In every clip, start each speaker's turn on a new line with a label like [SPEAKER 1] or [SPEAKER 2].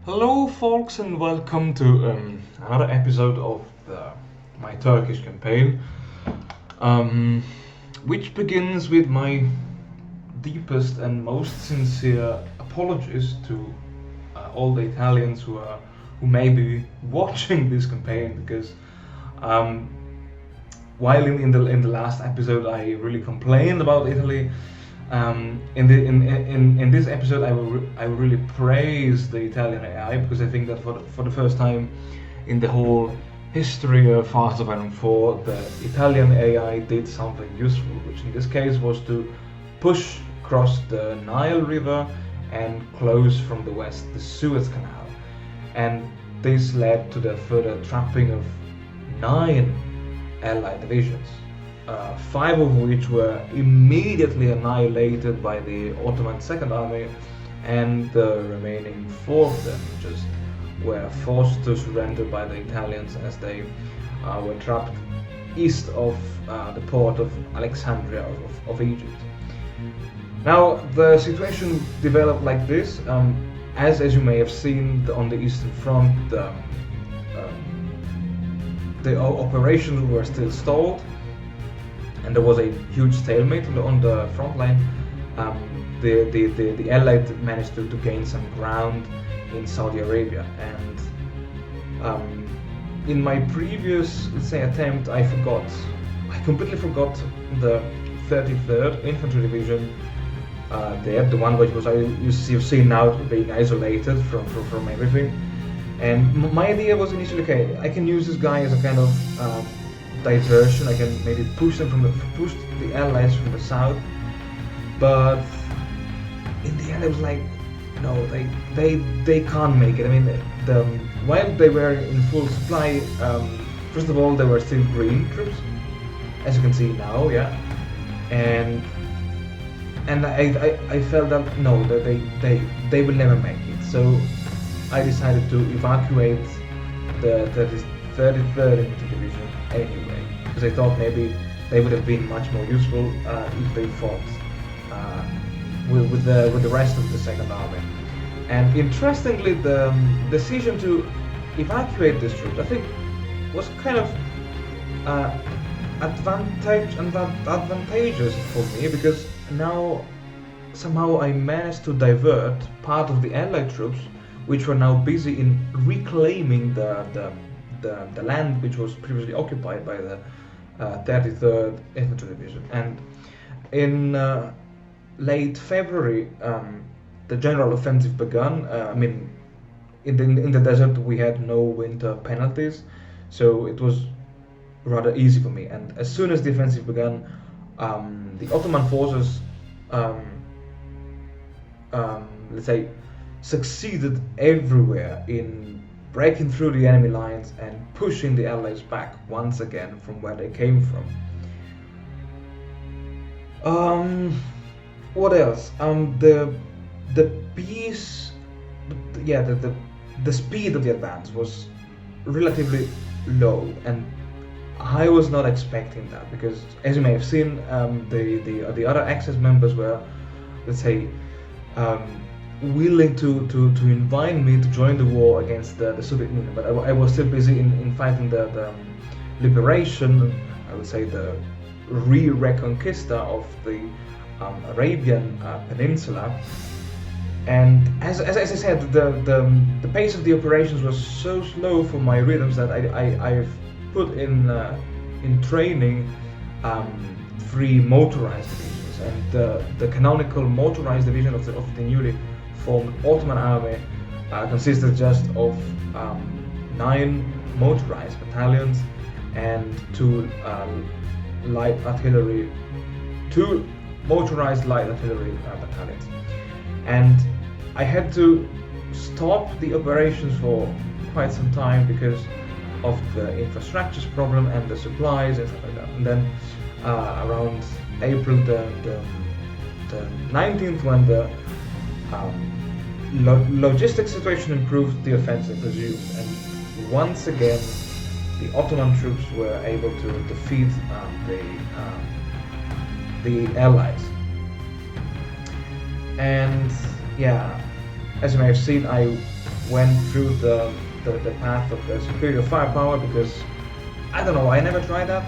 [SPEAKER 1] Hello, folks, and welcome to another episode of my Turkish campaign, which begins with my deepest and most sincere apologies to all the Italians who may be watching this campaign, because um, while in the last episode I really complained about Italy. In this episode, I will really praise the Italian AI, because I think that for the first time in the whole history of HOI4, the Italian AI did something useful, which in this case was to push across the Nile River and close from the west the Suez Canal, and this led to the further trapping of 9 Allied divisions. 5 of which were immediately annihilated by the Ottoman Second Army, and the remaining 4 of them just were forced to surrender by the Italians as they were trapped east of the port of Alexandria of Egypt. Now the situation developed like this. As you may have seen on the Eastern Front, the operations were still stalled, and there was a huge stalemate on the front line. The Allies managed to gain some ground in Saudi Arabia, and in my previous, let's say, attempt, I completely forgot the 33rd Infantry Division there, the one which was you've seen now being isolated from everything. And my idea was initially, okay, I can use this guy as a kind of diversion. I can maybe push the Allies from the south, but in the end it was like, no, they can't make it. I mean, while they were in full supply, first of all, they were still green troops, as you can see now, yeah, and I felt that no, that they will never make it. So I decided to evacuate the 33rd Infantry Division anyway, because I thought maybe they would have been much more useful if they fought with the rest of the Second Army. And interestingly, the decision to evacuate these troops, I think, was kind of advantageous for me, because now somehow I managed to divert part of the Allied troops, which were now busy in reclaiming the land which was previously occupied by the 33rd Infantry Division. And in late February, the general offensive began. I mean, in the desert we had no winter penalties, so it was rather easy for me. And as soon as the offensive began, the Ottoman forces, let's say, succeeded everywhere in breaking through the enemy lines and pushing the Allies back once again from where they came from. What else? The pace, the speed of the advance was relatively low, and I was not expecting that, because, as you may have seen, the other Axis members were, let's say, willing to invite me to join the war against the Soviet Union, but I was still busy in fighting the liberation, I would say the re-reconquista of the Arabian Peninsula. And as I said, the pace of the operations was so slow for my rhythms that I've put in training 3 motorized divisions, and the canonical motorized division of the newly formed Ottoman army consisted just of 9 motorized battalions and 2 motorized light artillery battalions. And I had to stop the operations for quite some time because of the infrastructures problem and the supplies and stuff like that. And then around April the 19th, when the logistics situation improved, the offensive resumed, and once again the Ottoman troops were able to defeat the Allies. And yeah, as you may have seen, I went through the path of the superior firepower, because I don't know, I never tried that.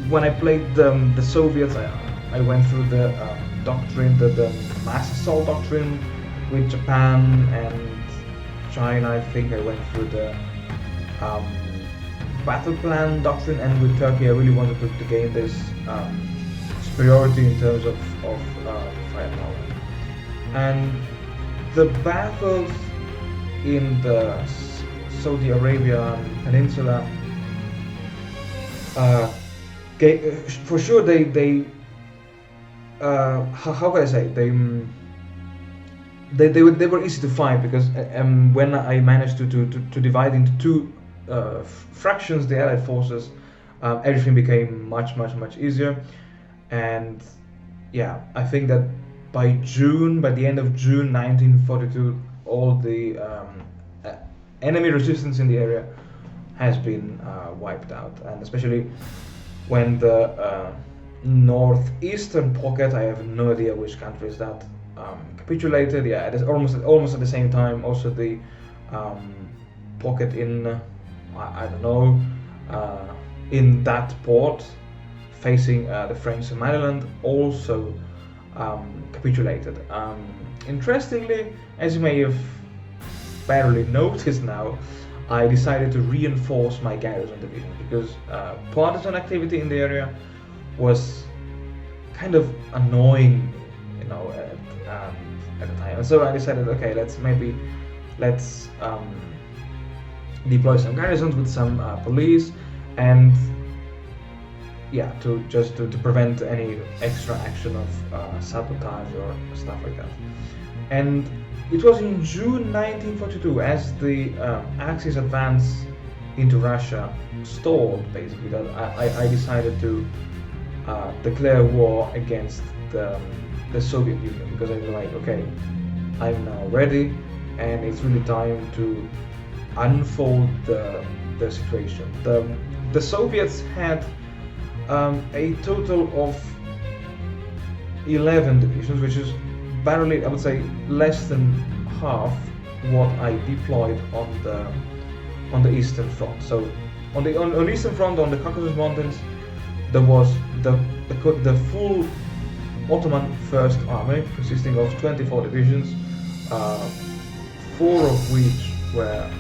[SPEAKER 1] When I played the Soviets, I went through the doctrine, the mass assault doctrine with Japan and China. I think I went through the battle plan doctrine, and with Turkey I really wanted to gain this superiority in terms of firepower. And the battles in the Saudi Arabian Peninsula, for sure they how can I say, they were easy to fight, because when I managed to divide into two fractions the Allied forces, everything became much easier. And yeah, I think that by the end of June 1942, all the enemy resistance in the area has been wiped out, and especially when the northeastern pocket, I have no idea which country is that, capitulated. Yeah, it is almost at the same time. Also the pocket in I don't know, in that port facing the French Somaliland also capitulated. Interestingly, as you may have barely noticed now, I decided to reinforce my garrison division, because partisan activity in the area was kind of annoying, you know, at the time. And so I decided, okay, let's deploy some garrisons with some police, and yeah, to prevent any extra action of sabotage or stuff like that. And it was in June 1942, as the Axis advance into Russia stalled, basically, that I decided to declare war against the Soviet Union, because I was like, okay, I'm now ready, and it's really time to unfold the situation. The Soviets had a total of 11 divisions, which is barely, I would say, less than half what I deployed on the Eastern Front. So on the Eastern Front, on the Caucasus Mountains, there was the full Ottoman First Army, consisting of 24 divisions, 4 of which were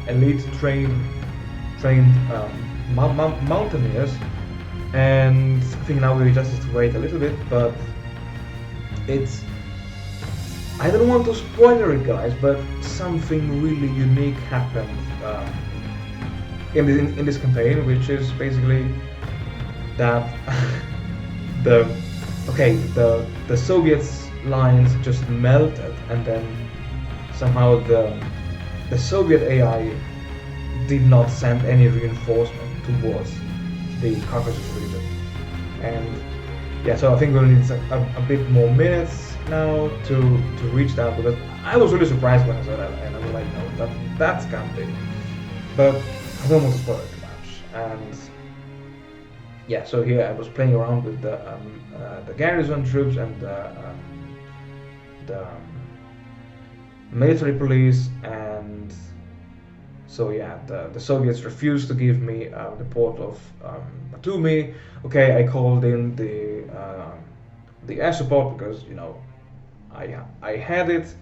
[SPEAKER 1] elite trained mountaineers. And I think now we just have to wait a little bit, but I don't want to spoiler it, guys, but something really unique happened in this campaign, which is basically that the Soviets' lines just melted, and then somehow the Soviet AI did not send any reinforcement towards the Caucasus region. And yeah, so I think we'll need a bit more minutes now to reach that, because I was really surprised when I saw that, and I was like, no, that's can't be. But I don't want to spoil it too much. And yeah, so here I was playing around with the garrison troops and the military police, and so yeah, the Soviets refused to give me the port of Batumi. Okay, I called in the air support, because you know I had it,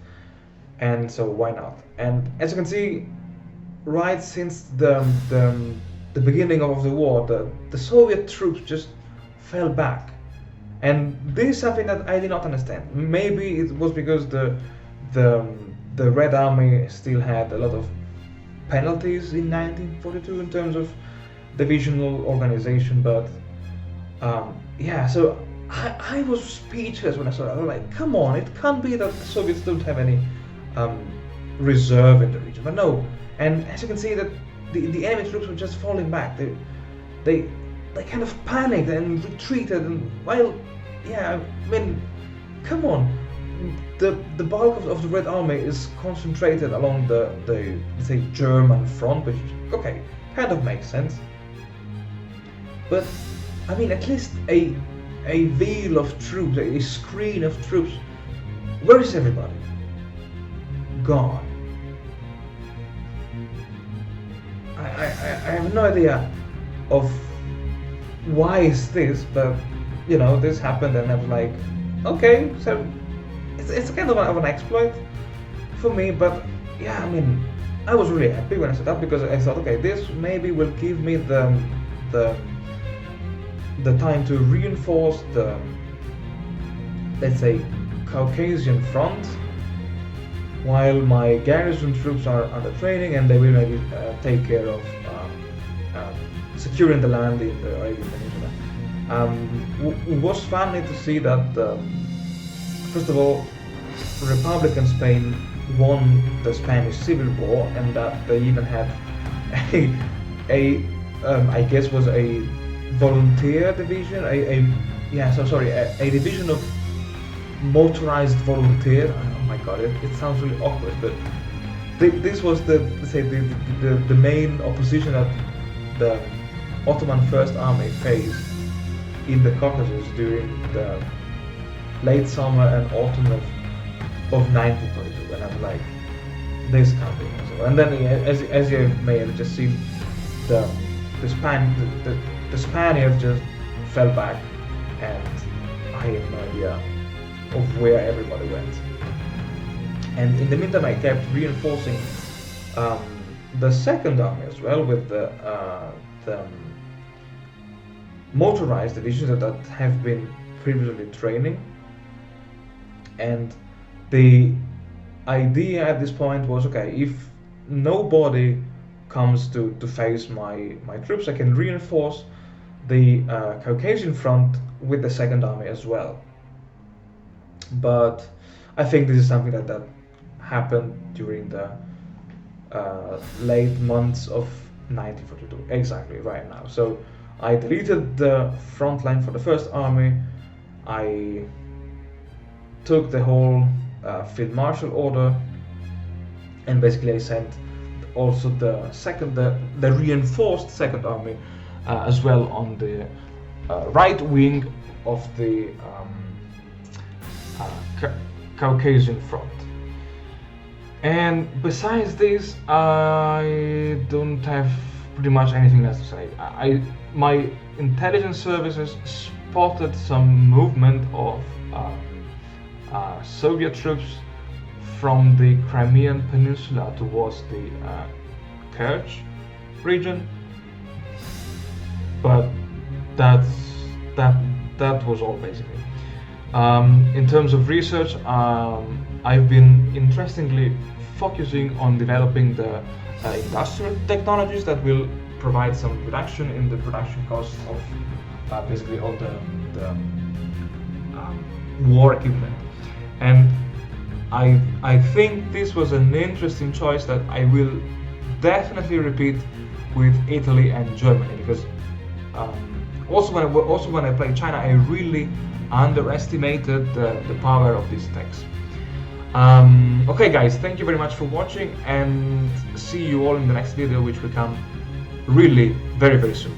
[SPEAKER 1] and so why not? And as you can see, right since the beginning of the war, the Soviet troops just fell back, and this is something that I did not understand. Maybe it was because the Red Army still had a lot of penalties in 1942 in terms of divisional organization, but yeah, so I was speechless when I saw that. I was like, come on, it can't be that the Soviets don't have any reserve in the region. But no, and as you can see, that the enemy troops were just falling back. They kind of panicked and retreated, and while, yeah, I mean, come on, the bulk of the Red Army is concentrated along the let's say German front, which, okay, kind of makes sense. But I mean, at least a veil of troops, a screen of troops. Where is everybody? Gone. I have no idea of why is this, but this happened, and I was like, okay, so it's kind of an exploit for me, but yeah, I mean, I was really happy when I set up, because I thought, okay, this maybe will give me the time to reinforce the, let's say, Caucasian front, while my garrison troops are under training, and they will maybe take care of securing the land in the Arabian Peninsula. It was funny to see that, first of all, Republican Spain won the Spanish Civil War, and that they even had I guess was a volunteer division, a division of motorized volunteer. Oh my god, it sounds really awkward, but this was the main opposition that the Ottoman First Army faced in the Caucasus during the late summer and autumn of 1942, and I'm like, this can't be possible. And then, as you may have just seen, the Spaniards just fell back, and I have no idea of where everybody went. And in the meantime, I kept reinforcing the Second Army as well with the motorized divisions that have been previously training. And the idea at this point was, okay, if nobody comes to face my troops, I can reinforce the Caucasian front with the Second Army as well. But I think this is something that happened during the late months of 1942, exactly right now. So I deleted the front line for the First Army. I took the whole Field Marshal order, and basically I sent also the reinforced Second Army as well on the right wing of the Caucasian front. And besides this, I don't have pretty much anything else to say. My intelligence services spotted some movement of Soviet troops from the Crimean Peninsula towards the Kerch region, but that was all basically. In terms of research, I've been interestingly focusing on developing the industrial technologies that will provide some reduction in the production costs of basically all the war equipment. And I think this was an interesting choice that I will definitely repeat with Italy and Germany, because also when I played China, I really underestimated the power of these techs. Okay guys, thank you very much for watching, and see you all in the next video, which will come really very soon.